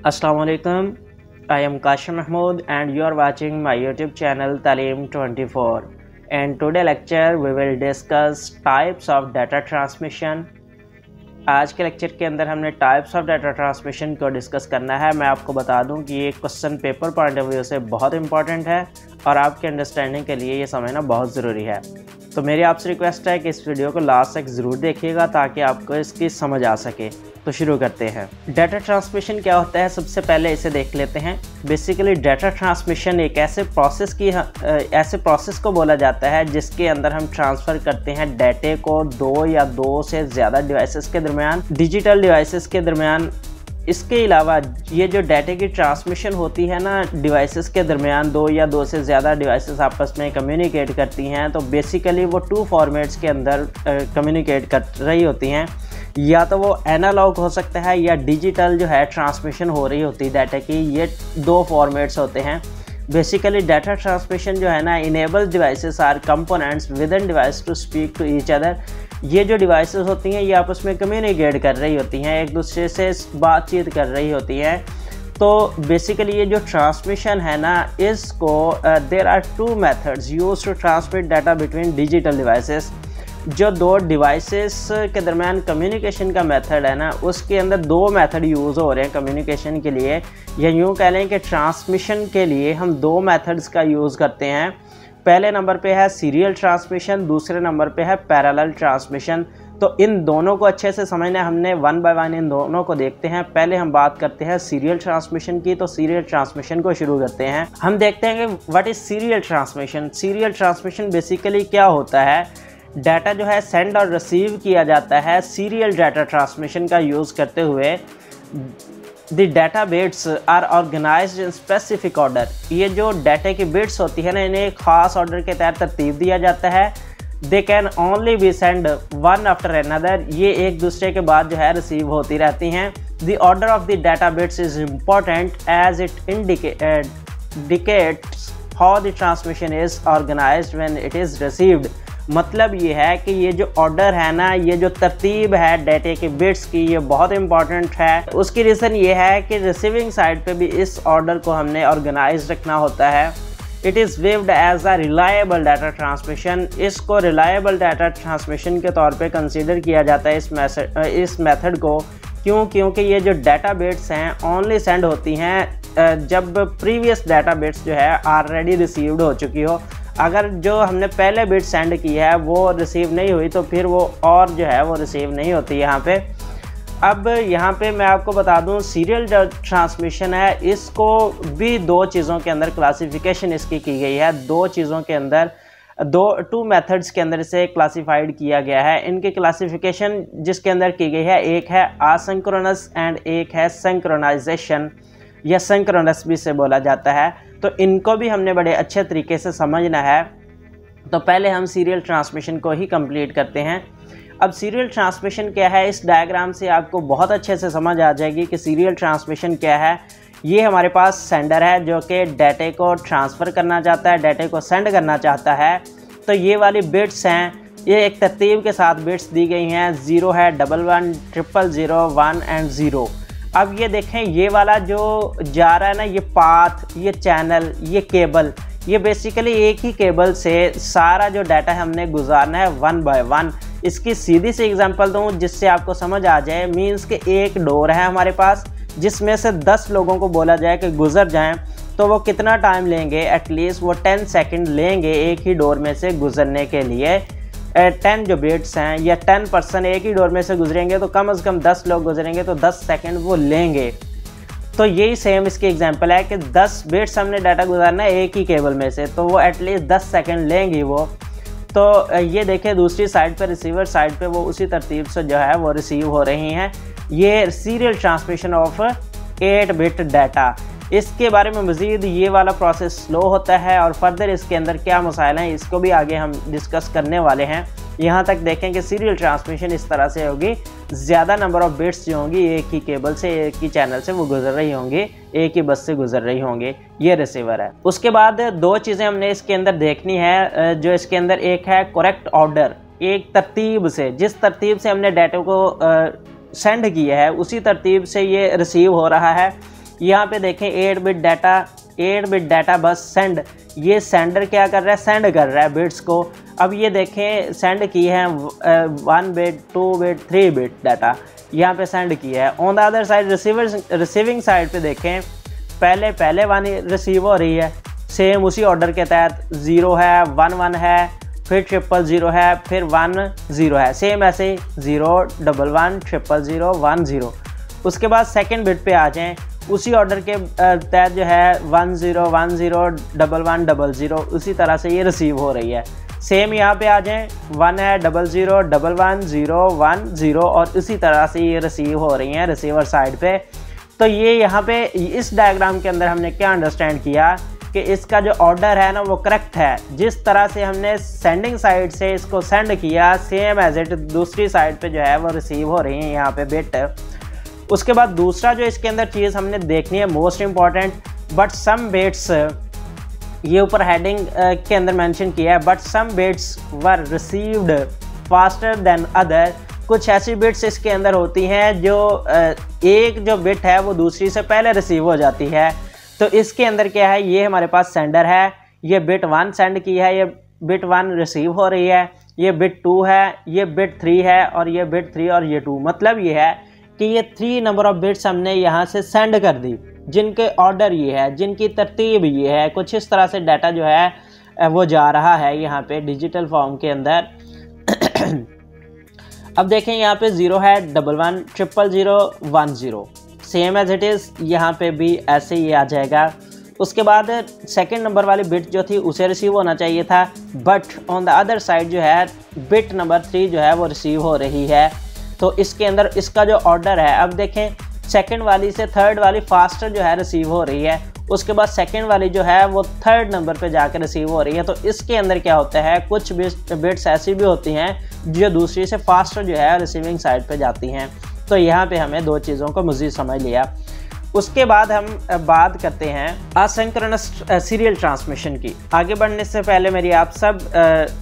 Assalamu alaikum. I am Kashim Mahmood and you are watching my YouTube channel Talim 24. In today's lecture we will discuss types of data transmission. आज के lecture के अंदर हमने types of data transmission को discuss करना है। मैं आपको बता दूं कि ये question paper point of view से बहुत इंपॉर्टेंट है और आपके अंडरस्टैंडिंग के लिए ये समझना बहुत ज़रूरी है। तो मेरी आपसे रिक्वेस्ट है कि इस वीडियो को लास्ट तक ज़रूर देखिएगा ताकि आपको इसकी समझ आ सके। तो शुरू करते हैं। डाटा ट्रांसमिशन क्या होता है, सबसे पहले इसे देख लेते हैं। बेसिकली डाटा ट्रांसमिशन एक ऐसे प्रोसेस को बोला जाता है जिसके अंदर हम ट्रांसफ़र करते हैं डाटे को दो या दो से ज़्यादा डिवाइसेस के दरमियान, डिजिटल डिवाइसेस के दरमियान। इसके अलावा ये जो डाटे की ट्रांसमिशन होती है ना डिवाइसेस के दरमियान, दो या दो से ज़्यादा डिवाइसेस आपस में कम्युनिकेट करती हैं, तो बेसिकली वो टू फॉर्मेट्स के अंदर कम्युनिकेट कर रही होती हैं। या तो वो एनालॉग हो सकता है या डिजिटल जो है ट्रांसमिशन हो रही होती है डाटा की। ये दो फॉर्मेट्स होते हैं। बेसिकली डाटा ट्रांसमिशन जो है ना enables devices or components within device to speak to each other. ये जो डिवाइसेस होती हैं ये आपस में कम्युनिकेट कर रही होती हैं, एक दूसरे से बातचीत कर रही होती हैं। तो बेसिकली ये जो ट्रांसमिशन है ना इसको there are two methods used to transmit data between digital devices. जो दो डिवाइसेस के दरमियान कम्युनिकेशन का मेथड है ना उसके अंदर दो मेथड यूज़ हो रहे हैं कम्युनिकेशन के लिए, या यूँ कह लें कि ट्रांसमिशन के लिए हम दो मेथड्स का यूज़ करते हैं। पहले नंबर पे है सीरियल ट्रांसमिशन, दूसरे नंबर पे है पैरेलल ट्रांसमिशन। तो इन दोनों को अच्छे से समझना, हमने वन बाय वन इन दोनों को देखते हैं। पहले हम बात करते हैं सीरियल ट्रांसमिशन की। तो सीरियल ट्रांसमिशन को शुरू करते हैं। हम देखते हैं कि what is serial transmission. Serial transmission basically क्या होता है, डाटा जो है सेंड और रिसीव किया जाता है सीरियल डाटा ट्रांसमिशन का यूज़ करते हुए। The data bits are organised in specific order. ये जो डाटा की बिट्स होती है ना इन्हें एक ख़ास ऑर्डर के तहत तरतीब दिया जाता है। They can only be send one after another. ये एक दूसरे के बाद जो है रिसीव होती रहती हैं। The order of the data bits is important as it indicates how the transmission is organised when it is received. मतलब ये है कि ये जो ऑर्डर है ना, ये जो तरतीब है डाटे के बिट्स की, ये बहुत इंपॉर्टेंट है। उसकी रीज़न ये है कि रिसीविंग साइड पे भी इस ऑर्डर को हमने ऑर्गेनाइज रखना होता है। It is viewed as a reliable data transmission. इसको रिलायबल डाटा ट्रांसमिशन के तौर पे कंसीडर किया जाता है इस मेथड को। क्योंकि ये जो डाटा बिट्स हैं ओनली सेंड होती हैं जब प्रीवियस डाटा बिट्स जो है ऑलरेडी रिसीव्ड हो चुकी हो। अगर जो हमने पहले बिट सेंड की है वो रिसीव नहीं हुई तो फिर वो और जो है वो रिसीव नहीं होती यहाँ पे। अब यहाँ पे मैं आपको बता दूँ सीरियल ट्रांसमिशन है, इसको भी दो चीज़ों के अंदर क्लासिफिकेशन इसकी की गई है। दो चीज़ों के अंदर टू मेथड्स के अंदर इसे क्लासिफाइड किया गया है। इनकी क्लासिफिकेशन जिसके अंदर की गई है, एक है आसिंक्रोनस एंड एक है सिंक्रोनाइजेशन, या सिंक्रोनस भी से बोला जाता है। तो इनको भी हमने बड़े अच्छे तरीके से समझना है। तो पहले हम सीरियल ट्रांसमिशन को ही कंप्लीट करते हैं। अब सीरियल ट्रांसमिशन क्या है, इस डायग्राम से आपको बहुत अच्छे से समझ आ जाएगी कि सीरियल ट्रांसमिशन क्या है। ये हमारे पास सेंडर है जो कि डाटे को ट्रांसफ़र करना चाहता है, डाटे को सेंड करना चाहता है। तो ये वाली बिट्स हैं, ये एक तरतीब के साथ बिट्स दी गई हैं। 0 है, 11, 000, 1 एंड 0। अब ये देखें, ये वाला जो जा रहा है ना, ये पाथ, ये चैनल, ये केबल, ये बेसिकली एक ही केबल से सारा जो डाटा हमने गुजारना है वन बाय वन। इसकी सीधी सी एग्जांपल दूं जिससे आपको समझ आ जाए। मींस कि एक डोर है हमारे पास जिसमें से 10 लोगों को बोला जाए कि गुजर जाएं, तो वो कितना टाइम लेंगे? एटलीस्ट वो 10 सेकंड लेंगे एक ही डोर में से गुजरने के लिए। 10 जो बिट्स हैं या 10 पर्सन एक ही डोर में से गुजरेंगे तो कम से कम 10 लोग गुजरेंगे तो 10 सेकंड वो लेंगे। तो यही सेम इसकी एग्जांपल है कि 10 बिट्स हमने डाटा गुजारना है एक ही केबल में से, तो वो एटलीस्ट 10 सेकंड लेंगी वो। तो ये देखें दूसरी साइड पर, रिसीवर साइड पे वो उसी तरतीब से जो है वो रिसीव हो रही हैं। ये serial transmission of 8 bit data. इसके बारे में मज़ीद ये वाला प्रोसेस स्लो होता है और फर्दर इसके अंदर क्या मसाइल हैं इसको भी आगे हम डिस्कस करने वाले हैं। यहाँ तक देखें कि सीरियल ट्रांसमिशन इस तरह से होगी, ज़्यादा नंबर ऑफ़ बिट्स जो होंगी एक ही केबल से, एक ही चैनल से वो गुजर रही होंगी, एक ही बस से गुजर रही होंगी। ये रिसीवर है। उसके बाद दो चीज़ें हमने इसके अंदर देखनी है जो इसके अंदर, एक है करेक्ट ऑर्डर, एक तरतीब से, जिस तरतीब से हमने डाटा को सेंड किया है उसी तरतीब से ये रिसीव हो रहा है। यहाँ पे देखें 8 बिट डाटा बस सेंड, ये सेंडर क्या कर रहा है, सेंड कर रहा है बिट्स को। अब ये देखें सेंड की है 1 बिट 2 बिट 3 बिट डाटा यहाँ पे सेंड किया है। On the other side receiving side पे देखें पहले 1 रिसीव हो रही है, सेम उसी ऑर्डर के तहत 0 है 1 1 है, फिर 0 0 है, फिर 1 0 है, सेम ऐसे 0 1 1 0 0 1 0। उसके बाद सेकंड बिट पे आ जाएं, उसी ऑर्डर के तहत जो है 1 0 1 0 1 1 0 0, उसी तरह से ये रिसीव हो रही है। सेम यहाँ पे आ जाएं 1 है 0 0 1 1 0 1 0, और इसी तरह से ये रिसीव हो रही हैं रिसीवर साइड पे। तो ये यहाँ पे इस डायग्राम के अंदर हमने क्या अंडरस्टैंड किया कि इसका जो ऑर्डर है ना वो करेक्ट है। जिस तरह से हमने सेंडिंग साइड से इसको सेंड किया, सेम एज इट दूसरी साइड पे जो है वो रिसीव हो रही हैं यहाँ पे बिट। उसके बाद दूसरा जो इसके अंदर चीज़ हमने देखनी है most important, but some bits, ये ऊपर हेडिंग के अंदर मेंशन किया है, but some bits were received faster than other. कुछ ऐसी बिट्स इसके अंदर होती हैं जो एक जो बिट है वो दूसरी से पहले रिसीव हो जाती है। तो इसके अंदर क्या है, ये हमारे पास सेंडर है, ये बिट 1 सेंड की है, ये बिट 1 रिसीव हो रही है, ये बिट 2 है, ये बिट 3 है, और ये बिट 3 और ये 2। मतलब ये है कि ये 3 नंबर ऑफ बिट्स हमने यहाँ से सेंड कर दी, जिनके ऑर्डर ये है, जिनकी तरतीब ये है। कुछ इस तरह से डाटा जो है वो जा रहा है यहाँ पे डिजिटल फॉर्म के अंदर। अब देखें यहाँ पे 0 है 1 1 0 0 1 0, सेम एज इट इज़ यहाँ पे भी ऐसे ही आ जाएगा। उसके बाद सेकंड नंबर वाली बिट जो थी उसे रिसीव होना चाहिए था, but on the other side जो है बिट नंबर 3 जो है वो रिसीव हो रही है। तो इसके अंदर इसका जो ऑर्डर है, अब देखें सेकंड वाली से थर्ड वाली फास्टर जो है रिसीव हो रही है, उसके बाद सेकंड वाली जो है वो थर्ड नंबर पे जाकर रिसीव हो रही है। तो इसके अंदर क्या होता है, कुछ बिट्स ऐसी भी होती हैं जो दूसरी से फास्टर जो है रिसीविंग साइड पे जाती हैं। तो यहाँ पे हमें 2 चीज़ों को मज़ीद समझ लिया। उसके बाद हम बात करते हैं असिंक्रोनस सीरियल ट्रांसमिशन की। आगे बढ़ने से पहले मेरी आप सब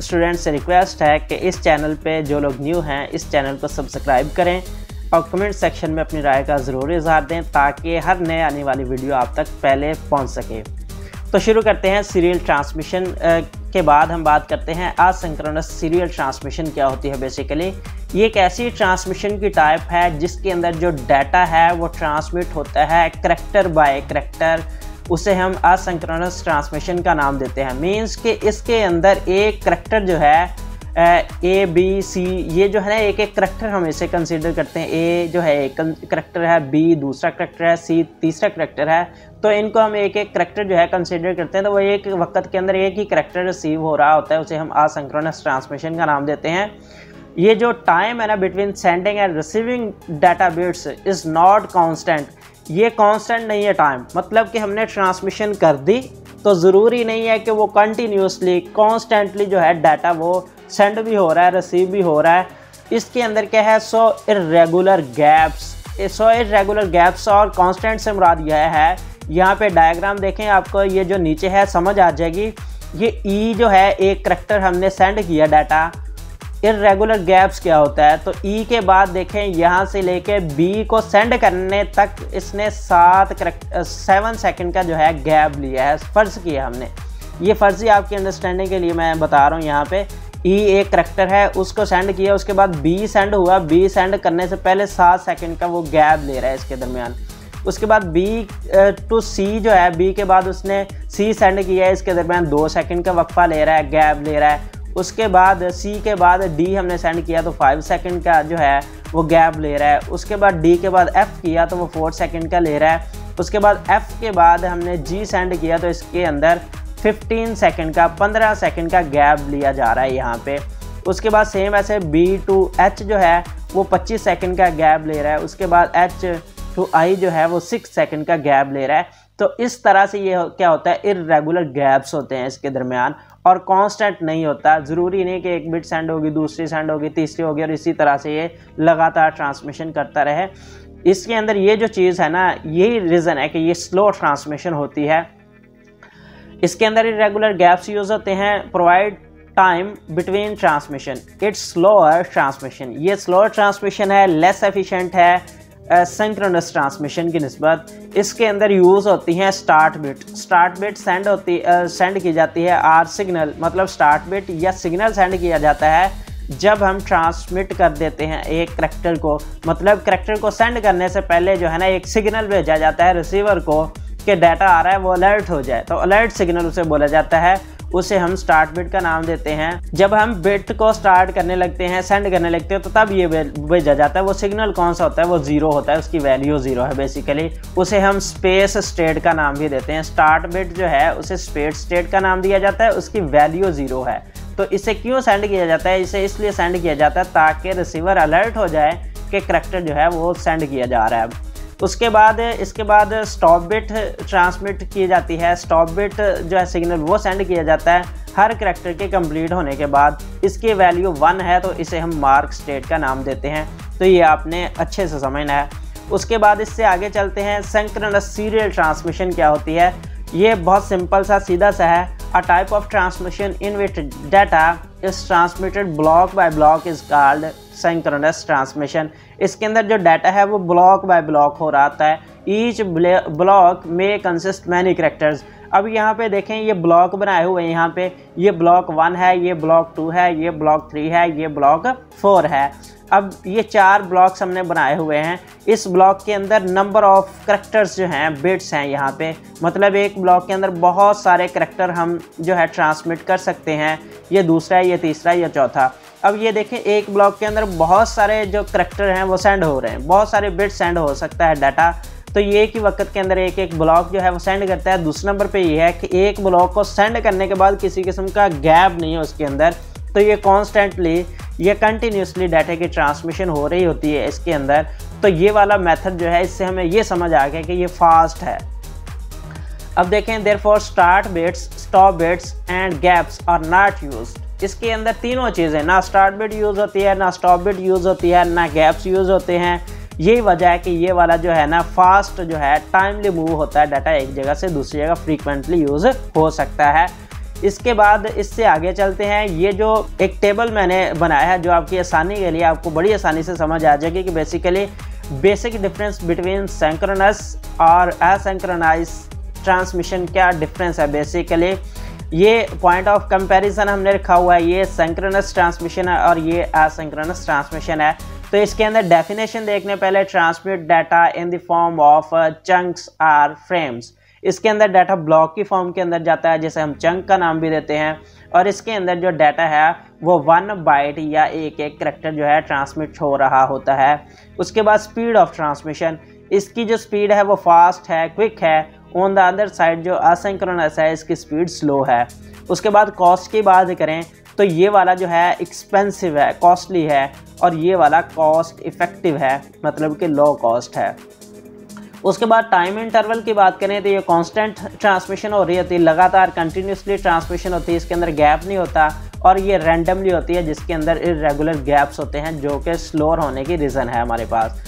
स्टूडेंट्स से रिक्वेस्ट है कि इस चैनल पे जो लोग न्यू हैं इस चैनल को सब्सक्राइब करें और कमेंट सेक्शन में अपनी राय का ज़रूर इज़हार दें, ताकि हर नए आने वाली वीडियो आप तक पहले पहुंच सके। तो शुरू करते हैं सीरियल ट्रांसमिशन के बाद हम बात करते हैं असिंक्रोनस सीरियल ट्रांसमिशन क्या होती है। बेसिकली ये एक ऐसी ट्रांसमिशन की टाइप है जिसके अंदर जो डाटा है वो ट्रांसमिट होता है करैक्टर बाय करैक्टर, उसे हम असिंक्रोनस ट्रांसमिशन का नाम देते हैं। मींस कि इसके अंदर एक करैक्टर जो है ए बी सी, ये जो है ना एक एक करैक्टर हम इसे कंसीडर करते हैं। ए जो है एक करैक्टर है, बी दूसरा करैक्टर है, सी तीसरा करैक्टर है। तो इनको हम एक एक करैक्टर जो है कंसीडर करते हैं। तो वो एक वक्त के अंदर एक ही करैक्टर रिसीव हो रहा होता है, उसे हम असिंक्रोनस ट्रांसमिशन का नाम देते हैं। ये जो टाइम है ना between sending end receiving data bits is not constant. ये कांस्टेंट नहीं है टाइम, मतलब कि हमने ट्रांसमिशन कर दी तो ज़रूरी नहीं है कि वो कंटिन्यूसली कॉन्स्टेंटली जो है डाटा वो सेंड भी हो रहा है रिसीव भी हो रहा है। इसके अंदर क्या है, सो इर्रेगुलर गैप्स और कांस्टेंट से मुराद यह है, यहाँ पे डायग्राम देखें आपको ये जो नीचे है समझ आ जाएगी। ये ई जो है एक करैक्टर हमने सेंड किया डाटा, इर्रेगुलर गैप्स क्या होता है, तो ई के बाद देखें यहाँ से लेके बी को सेंड करने तक इसने 7 सेकंड का जो है गैप लिया है, फ़र्ज़ किया हमने। ये फ़र्ज़ी आपकी अंडरस्टैंडिंग के लिए मैं बता रहा हूँ। यहाँ पे ई एक करैक्टर है, उसको सेंड किया, उसके बाद बी सेंड हुआ, बी सेंड करने से पहले 7 सेकंड का वो गैप ले रहा है इसके दरमियान। उसके बाद बी टू सी जो है, बी के बाद उसने सी सेंड किया है, इसके दरमियान 2 सेकंड का वक्फा ले रहा है, गैप ले रहा है। उसके बाद सी के बाद डी हमने सेंड किया तो 5 सेकंड का जो है वो गैप ले रहा है। उसके बाद डी के बाद एफ़ किया तो वो 4 सेकंड का ले रहा है। उसके बाद एफ़ के बाद हमने जी सेंड किया तो इसके अंदर 15 सेकंड का 15 सेकंड का गैप लिया जा रहा है यहाँ पे। उसके बाद सेम ऐसे बी टू एच जो है वो 25 सेकंड का गैप ले रहा है। उसके बाद एच टू आई जो है वो 6 सेकंड का गैप ले रहा है। तो इस तरह से ये क्या होता है, इर्रेगुलर गैप्स होते हैं इसके दरमियान और कांस्टेंट नहीं होता। ज़रूरी नहीं कि एक बिट सेंड होगी, दूसरी सेंड होगी, तीसरी होगी और इसी तरह से ये लगातार ट्रांसमिशन करता रहे। इसके अंदर ये जो चीज़ है ना, यही रीज़न है कि ये स्लो ट्रांसमिशन होती है। इसके अंदर इर्रेगुलर गैप्स यूज़ होते हैं, provide time between transmission, it's slower transmission. ये स्लोअर ट्रांसमिशन है, लेस एफिशिएंट है सिंक्रोनस ट्रांसमिशन की निस्बत इसके अंदर यूज़ होती हैं स्टार्ट बिट सेंड की जाती है आर सिग्नल, मतलब स्टार्ट बिट या सिग्नल सेंड किया जाता है जब हम ट्रांसमिट कर देते हैं एक करैक्टर को, मतलब करैक्टर को सेंड करने से पहले जो है ना एक सिग्नल भेजा जाता है रिसीवर को कि डाटा आ रहा है, वो अलर्ट हो जाए, तो अलर्ट सिग्नल उसे बोला जाता है, उसे हम स्टार्ट बिट का नाम देते हैं। जब हम बिट को स्टार्ट करने लगते हैं, सेंड करने लगते हैं, तो तब ये भेजा जाता है। वो सिग्नल कौन सा होता है, वो ज़ीरो होता है, उसकी वैल्यू ज़ीरो है बेसिकली। उसे हम स्पेस स्टेट का नाम भी देते हैं। स्टार्ट बिट जो है उसे स्पेस स्टेट का नाम दिया जाता है, उसकी वैल्यू ज़ीरो है। तो इसे क्यों सेंड किया जाता है, इसे इसलिए सेंड किया जाता है ताकि रिसीवर अलर्ट हो जाए कि करैक्टर जो है वो सेंड किया जा रहा है। इसके बाद स्टॉप बिट ट्रांसमिट की जाती है। स्टॉप बिट जो है सिग्नल वो सेंड किया जाता है हर करैक्टर के कंप्लीट होने के बाद। इसकी वैल्यू 1 है तो इसे हम मार्क स्टेट का नाम देते हैं। तो ये आपने अच्छे से समझना है। उसके बाद इससे आगे चलते हैं, सिंक्रोनस सीरियल ट्रांसमिशन क्या होती है। ये बहुत सिंपल सा सीधा सा है। A type of transmission in which data is transmitted block bye block is called synchronous transmission. इसके अंदर जो डाटा है वो ब्लॉक बाय ब्लॉक हो रहा है। ईच ब्लॉक में कंसिस्ट मैनी करैक्टर्स। अब यहाँ पे देखें, ये ब्लॉक बनाए हुए हैं। यहाँ पे ये ब्लॉक 1 है, ये ब्लॉक 2 है, ये ब्लॉक 3 है, ये ब्लॉक 4 है। अब ये 4 ब्लॉक्स हमने बनाए हुए हैं। इस ब्लॉक के अंदर नंबर ऑफ करैक्टर्स जो हैं बिट्स हैं यहाँ पे, मतलब एक ब्लॉक के अंदर बहुत सारे करैक्टर हम जो है ट्रांसमिट कर सकते हैं। ये दूसरा, ये तीसरा, ये चौथा। अब ये देखें, एक ब्लॉक के अंदर बहुत सारे जो करैक्टर हैं वो सेंड हो रहे हैं, बहुत सारे बिट सेंड हो सकता है डाटा। तो ये एक ही वक्त के अंदर एक एक ब्लॉक जो है वो सेंड करता है। दूसरे नंबर पे ये है कि एक ब्लॉक को सेंड करने के बाद किसी किस्म का गैप नहीं है उसके अंदर, तो ये कॉन्स्टेंटली, ये कंटिन्यूसली डाटा की ट्रांसमिशन हो रही होती है इसके अंदर। तो ये वाला मेथड जो है, इससे हमें ये समझ आ गया कि ये फास्ट है। अब देखें, therefore start bits, stop bits and gaps are not used. इसके अंदर तीनों चीज़ें, ना स्टार्ट बिट यूज़ होती है, ना स्टॉप बिट यूज़ होती है, ना गैप्स यूज़ होते हैं। यही वजह है कि ये वाला जो है ना फास्ट जो है, टाइमली मूव होता है डाटा, एक जगह से दूसरी जगह फ्रीक्वेंटली यूज़ हो सकता है। इसके बाद इससे आगे चलते हैं। ये जो एक टेबल मैंने बनाया है जो आपकी आसानी के लिए, आपको बड़ी आसानी से समझ आ जाएगी कि basically basic difference between synchronous और एसिंक्रोनाइज ट्रांसमिशन क्या डिफरेंस है। बेसिकली ये पॉइंट ऑफ कंपैरिजन हमने रखा हुआ है, ये सिंक्रोनस ट्रांसमिशन है और ये एसिंक्रोनस ट्रांसमिशन है। तो इसके अंदर डेफिनेशन देखने पहले, transmit data in the form of chunks or frames. इसके अंदर डाटा ब्लॉक की फॉर्म के अंदर जाता है, जिसे हम चंक का नाम भी देते हैं। और इसके अंदर जो डाटा है वो 1 बाइट या एक एक करैक्टर जो है ट्रांसमिट हो रहा होता है। उसके बाद स्पीड ऑफ ट्रांसमिशन, इसकी जो स्पीड है वो फास्ट है, क्विक है। ऑन द अदर साइड जो असिंक्रोनस है, इसकी स्पीड स्लो है। उसके बाद कॉस्ट की बात करें तो ये वाला जो है एक्सपेंसिव है, कॉस्टली है, और ये वाला कॉस्ट इफेक्टिव है, मतलब कि लो कॉस्ट है। उसके बाद टाइम इंटरवल की बात करें तो ये कांस्टेंट ट्रांसमिशन हो रही होती है, लगातार कंटिन्यूसली ट्रांसमिशन होती है, इसके अंदर गैप नहीं होता। और ये रैंडमली होती है, जिसके अंदर इरेगुलर गैप्स होते हैं, जो कि स्लोअर होने की रीज़न है हमारे पास।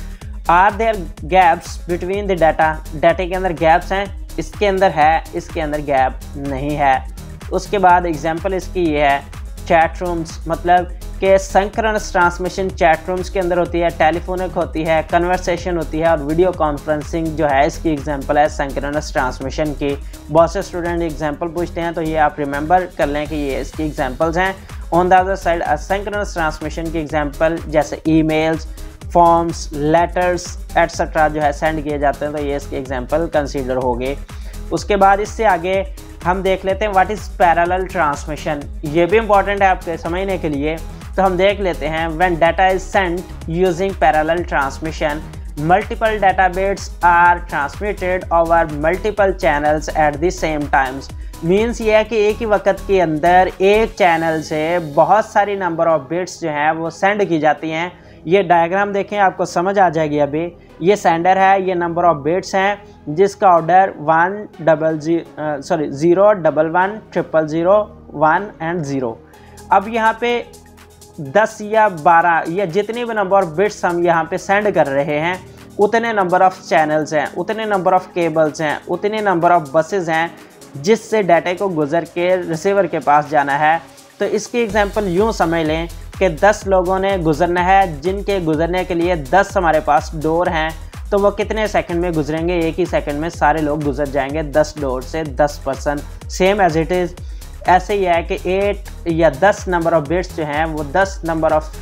Are there gaps between the data, data के अंदर गैप्स हैं, इसके अंदर है, इसके अंदर गैप नहीं है। उसके बाद एग्जांपल इसकी ये है, चैट रूम्स, मतलब कि सिंक्रोनस ट्रांसमिशन चैट रूम्स के अंदर होती है, टेलीफोनिक होती है, कन्वर्सेशन होती है, और वीडियो कॉन्फ्रेंसिंग जो है इसकी एग्जांपल है सिंक्रोनस ट्रांसमिशन की। बहुत से स्टूडेंट एग्जांपल पूछते हैं, तो ये आप रिमेंबर कर लें कि ये इसकी एग्जांपल्स हैं। On the other side asynchronous transmission की एग्जांपल जैसे ईमेल्स, फॉर्म्स, लेटर्स एट्सट्रा जो है सेंड किए जाते हैं, तो ये इसके एग्जांपल कंसीडर हो गए। उसके बाद इससे आगे हम देख लेते हैं व्हाट इज़ पैरेलल ट्रांसमिशन। ये भी इंपॉर्टेंट है आपके समझने के लिए। तो हम देख लेते हैं, when data is sent using parallel transmission, multiple data bits are transmitted over multiple channels at the same times. Means ये है कि एक ही वक्त के अंदर एक चैनल से बहुत सारी नंबर ऑफ बिट्स जो हैं वो सेंड की जाती हैं। ये डायग्राम देखें, आपको समझ आ जाएगी अभी। ये सेंडर है, ये नंबर ऑफ बिट्स हैं, जिसका ऑर्डर 0 11 000 1 एंड 0। अब यहाँ पे 10 या 12 या जितनी भी नंबर ऑफ बिट्स हम यहाँ पे सेंड कर रहे हैं, उतने नंबर ऑफ चैनल्स हैं, उतने नंबर ऑफ केबल्स हैं, उतने नंबर ऑफ बसेस हैं जिससे डाटा को गुजर के रिसीवर के पास जाना है। तो इसकी एग्जांपल यूँ समझ लें कि 10 लोगों ने गुजरना है, जिनके गुजरने के लिए 10 हमारे पास डोर हैं। तो वो कितने सेकंड में गुजरेंगे? एक ही सेकंड में सारे लोग गुजर जाएंगे 10 डोर से 10 person. Same as it is ऐसे ही है कि 8 या 10 नंबर ऑफ़ बिट्स जो हैं वो 10 नंबर ऑफ़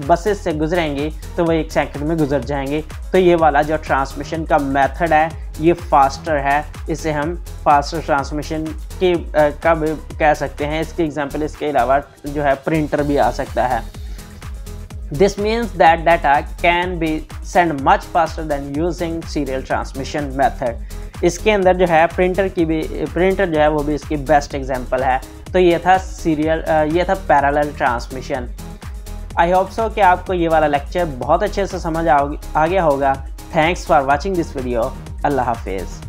बसेस से गुजरेंगी तो वो 1 सेकंड में गुजर जाएंगे। तो ये वाला जो ट्रांसमिशन का मेथड है ये फास्टर है, इसे हम फास्टर ट्रांसमिशन की का भी कह सकते हैं। इसकी एग्जांपल इसके अलावा जो है प्रिंटर भी आ सकता है। This means that data can be send much faster than using serial transmission method. इसके अंदर जो है प्रिंटर जो है वो भी इसकी बेस्ट एग्जांपल है। तो ये था parallel transmission. I hope so कि आपको ये वाला लेक्चर बहुत अच्छे से समझ आ गया होगा। Thanks for watching this video. अल्लाह हाफिज़।